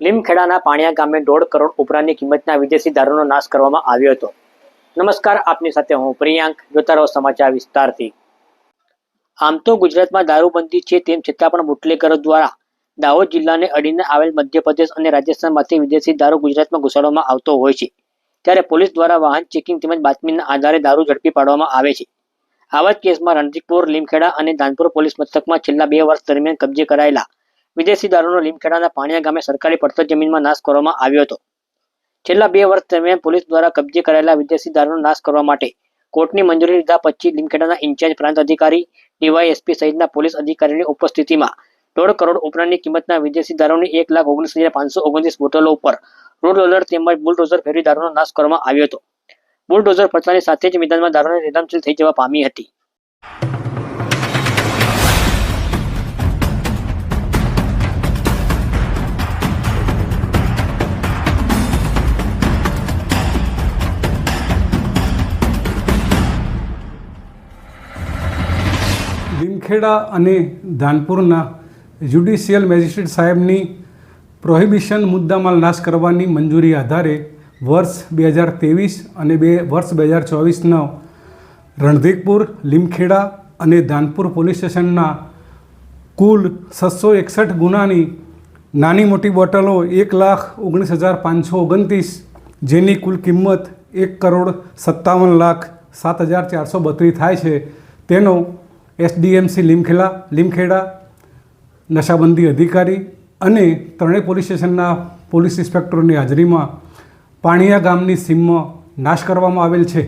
લીમખેડાના પાણિયા ગામે 1.5 કરોડ ઉપરાંતની કિંમતના વિદેશી દારૂનો નાશ કરવામાં આવ્યો હતો। નમસ્કાર, આપની સાથે હું પ્રિયાંક। જોતા રહો સમાચાર વિસ્તારથી। આમ તો ગુજરાતમાં દારૂબંધી છે, તેમ છતાં પણ બુટલેગરો દ્વારા દાહોદ જિલ્લાને અડીને આવેલ મધ્યપ્રદેશ અને રાજસ્થાનમાંથી વિદેશી દારૂ ગુજરાતમાં ઘુસાડવામાં આવતો હોય છે। ત્યારે પોલીસ દ્વારા વાહન ચેકિંગ તેમજ બાતમીના આધારે દારૂ ઝડપી પાડવામાં આવે છે। આવા જ કેસમાં રણજીતપુર, લીમખેડા અને ધાનપુર પોલીસ મથકમાં છેલ્લા 2 વર્ષ દરમિયાન કબજે કરાયેલા વિદેશી દારૂનો લીમખેડાના પાણિયા ગામે સરકારી પડતર જમીનમાં નાશ કરવામાં આવ્યો હતો। છેલ્લા 2 વર્ષ દરમિયાન પોલીસ દ્વારા કબજે કરાયેલા વિદેશી દારૂનો નાશ કરવા માટે કોર્ટની મંજૂરી લીધા પછી લીમખેડાના ઇન્ચાર્જ પ્રાંત અધિકારી, ડીવાયએસપી સહિતના પોલીસ અધિકારીઓની ઉપસ્થિતિમાં 1.5 કરોડ ઉપરાંતની કિંમતના વિદેશી દારૂની 1,19,529 બોટલો ઉપર રોડ રોલર તેમજ બુલડોઝર ફેરવી દારૂનો નાશ કરવામાં આવ્યો હતો। બુલડોઝર પડતાની સાથે જ મેદાનમાં દારૂની રેલમછેલ થઈ જવા પામી હતી। લીમખેડા અને ધાનપુરના જ્યુડિશિયલ મેજિસ્ટ્રેટ સાહેબની પ્રોહિબિશન મુદ્દામાલ નાશ કરવાની મંજૂરી આધારે વર્ષ 2023 અને વર્ષ 2024 રણધીકપુર, લીમખેડા અને ધાનપુર પોલીસ સ્ટેશનના કુલ 661 ગુનાની નાની મોટી બોટલો 1,19,529 જેની કુલ કિંમત 1,57,07,432 થાય છે, તેનો એસડીએમસી લીમખેડા, નશાબંધી અધિકારી અને ત્રણેય પોલીસ સ્ટેશનના પોલીસ ઇન્સ્પેક્ટરોની હાજરીમાં પાણિયા ગામની સીમમાં નાશ કરવામાં આવેલ છે।